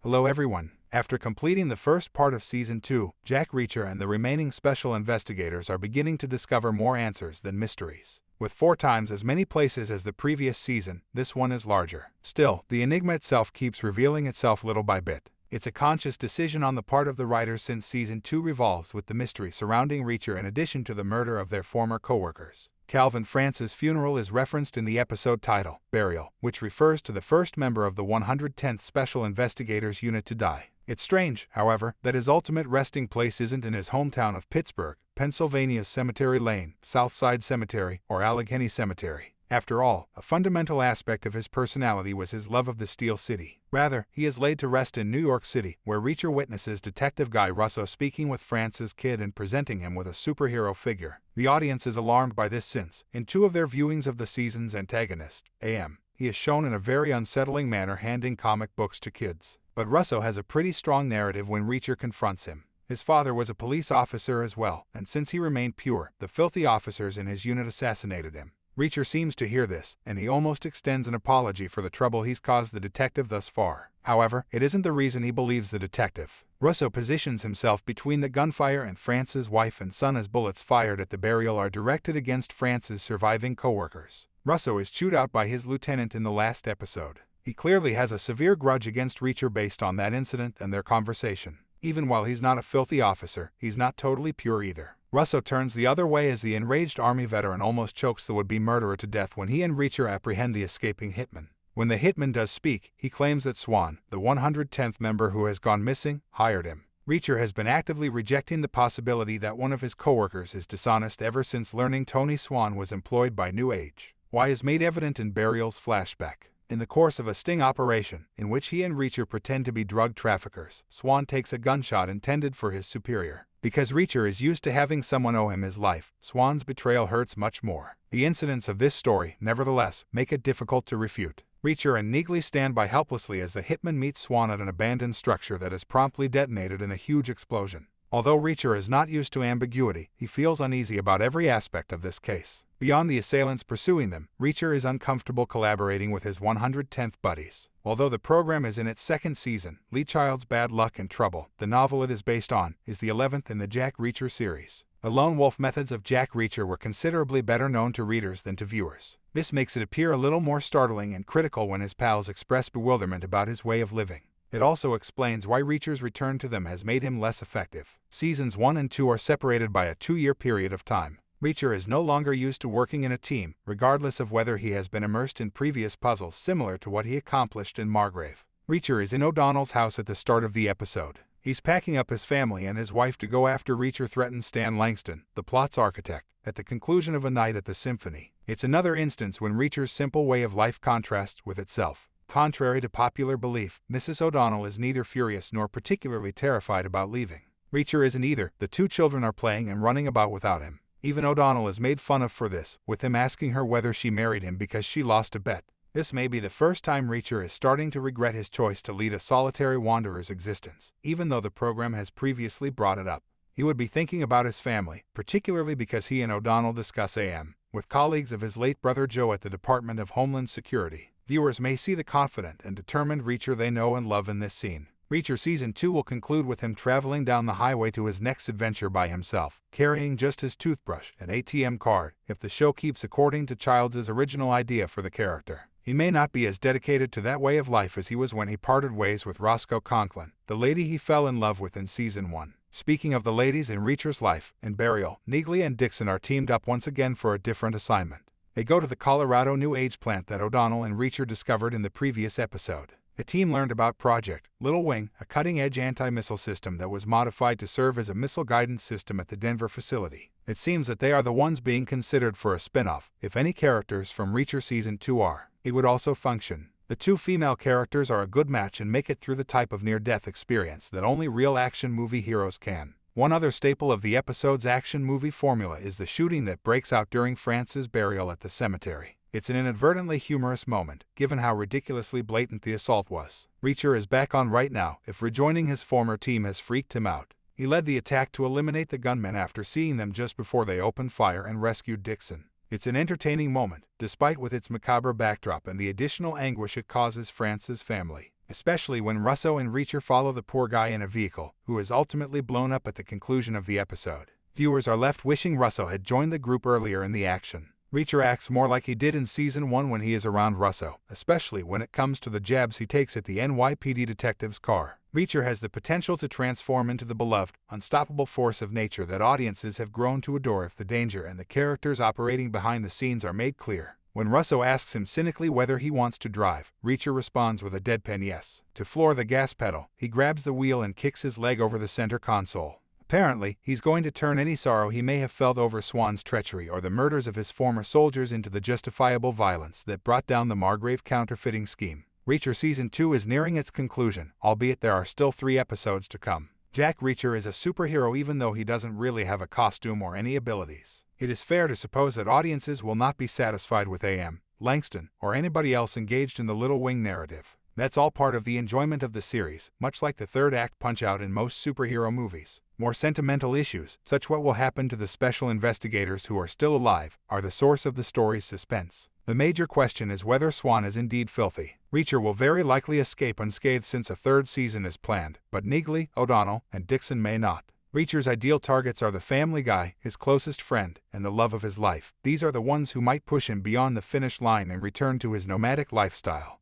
Hello everyone. After completing the first part of Season 2, Jack Reacher and the remaining special investigators are beginning to discover more answers than mysteries. With 4 times as many places as the previous season, this one is larger. Still, the enigma itself keeps revealing itself little by bit. It's a conscious decision on the part of the writers since Season 2 revolves with the mystery surrounding Reacher in addition to the murder of their former co-workers. Calvin France's funeral is referenced in the episode title, Burial, which refers to the first member of the 110th Special Investigators Unit to die. It's strange, however, that his ultimate resting place isn't in his hometown of Pittsburgh, Pennsylvania's Cemetery Lane, Southside Cemetery, or Allegheny Cemetery. After all, a fundamental aspect of his personality was his love of the Steel City. Rather, he is laid to rest in New York City, where Reacher witnesses Detective Guy Russo speaking with France's kid and presenting him with a superhero figure. The audience is alarmed by this since, in 2 of their viewings of the season's antagonist, A.M., he is shown in a very unsettling manner handing comic books to kids. But Russo has a pretty strong narrative when Reacher confronts him. His father was a police officer as well, and since he remained pure, the filthy officers in his unit assassinated him. Reacher seems to hear this, and he almost extends an apology for the trouble he's caused the detective thus far. However, it isn't the reason he believes the detective. Russo positions himself between the gunfire and France's wife and son as bullets fired at the burial are directed against France's surviving co-workers. Russo is chewed out by his lieutenant in the last episode. He clearly has a severe grudge against Reacher based on that incident and their conversation. Even while he's not a filthy officer, he's not totally pure either. Russo turns the other way as the enraged Army veteran almost chokes the would-be murderer to death when he and Reacher apprehend the escaping hitman. When the hitman does speak, he claims that Swan, the 110th member who has gone missing, hired him. Reacher has been actively rejecting the possibility that one of his co-workers is dishonest ever since learning Tony Swan was employed by New Age. Why is made evident in Burial's flashback. In the course of a sting operation, in which he and Reacher pretend to be drug traffickers, Swan takes a gunshot intended for his superior. Because Reacher is used to having someone owe him his life, Swan's betrayal hurts much more. The incidents of this story, nevertheless, make it difficult to refute. Reacher and Neagley stand by helplessly as the hitman meets Swan at an abandoned structure that is promptly detonated in a huge explosion. Although Reacher is not used to ambiguity, he feels uneasy about every aspect of this case. Beyond the assailants pursuing them, Reacher is uncomfortable collaborating with his 110th buddies. Although the program is in its 2nd season, Lee Child's Bad Luck and Trouble, the novel it is based on, is the 11th in the Jack Reacher series. The lone wolf methods of Jack Reacher were considerably better known to readers than to viewers. This makes it appear a little more startling and critical when his pals express bewilderment about his way of living. It also explains why Reacher's return to them has made him less effective. Seasons 1 and 2 are separated by a 2-year period of time. Reacher is no longer used to working in a team, regardless of whether he has been immersed in previous puzzles similar to what he accomplished in Margrave. Reacher is in O'Donnell's house at the start of the episode. He's packing up his family and his wife to go after Reacher threatens Stan Langston, the plot's architect, at the conclusion of a night at the symphony. It's another instance when Reacher's simple way of life contrasts with itself. Contrary to popular belief, Mrs. O'Donnell is neither furious nor particularly terrified about leaving. Reacher isn't either. The 2 children are playing and running about without him. Even O'Donnell is made fun of for this, with him asking her whether she married him because she lost a bet. This may be the first time Reacher is starting to regret his choice to lead a solitary wanderer's existence, even though the program has previously brought it up. He would be thinking about his family, particularly because he and O'Donnell discuss AM with colleagues of his late brother Joe at the Department of Homeland Security. Viewers may see the confident and determined Reacher they know and love in this scene. Reacher Season 2 will conclude with him traveling down the highway to his next adventure by himself, carrying just his toothbrush and ATM card, if the show keeps according to Childs' original idea for the character. He may not be as dedicated to that way of life as he was when he parted ways with Roscoe Conklin, the lady he fell in love with in Season 1. Speaking of the ladies in Reacher's life and Burial, Neagley and Dixon are teamed up once again for a different assignment. They go to the Colorado New Age plant that O'Donnell and Reacher discovered in the previous episode. The team learned about Project Little Wing, a cutting-edge anti-missile system that was modified to serve as a missile guidance system at the Denver facility. It seems that they are the ones being considered for a spin-off, if any characters from Reacher Season 2 are. It would also function. The 2 female characters are a good match and make it through the type of near-death experience that only real action movie heroes can. One other staple of the episode's action movie formula is the shooting that breaks out during France's burial at the cemetery. It's an inadvertently humorous moment, given how ridiculously blatant the assault was. Reacher is back on right now, if rejoining his former team has freaked him out. He led the attack to eliminate the gunmen after seeing them just before they opened fire and rescued Dixon. It's an entertaining moment, despite with its macabre backdrop and the additional anguish it causes France's family. especially when Russo and Reacher follow the poor guy in a vehicle, who is ultimately blown up at the conclusion of the episode. Viewers are left wishing Russo had joined the group earlier in the action. Reacher acts more like he did in Season 1 when he is around Russo, especially when it comes to the jabs he takes at the NYPD detective's car. Reacher has the potential to transform into the beloved, unstoppable force of nature that audiences have grown to adore if the danger and the characters operating behind the scenes are made clear. When Russo asks him cynically whether he wants to drive, Reacher responds with a deadpan yes. To floor the gas pedal, he grabs the wheel and kicks his leg over the center console. Apparently, he's going to turn any sorrow he may have felt over Swan's treachery or the murders of his former soldiers into the justifiable violence that brought down the Margrave counterfeiting scheme. Reacher Season 2 is nearing its conclusion, albeit there are still 3 episodes to come. Jack Reacher is a superhero even though he doesn't really have a costume or any abilities. It is fair to suppose that audiences will not be satisfied with A.M., Langston, or anybody else engaged in the Little Wing narrative. That's all part of the enjoyment of the series, much like the third act punch-out in most superhero movies. More sentimental issues, such what will happen to the special investigators who are still alive, are the source of the story's suspense. The major question is whether Swan is indeed filthy. Reacher will very likely escape unscathed since a 3rd season is planned, but Neagley, O'Donnell, and Dixon may not. Reacher's ideal targets are the family guy, his closest friend, and the love of his life. These are the ones who might push him beyond the finish line and return to his nomadic lifestyle.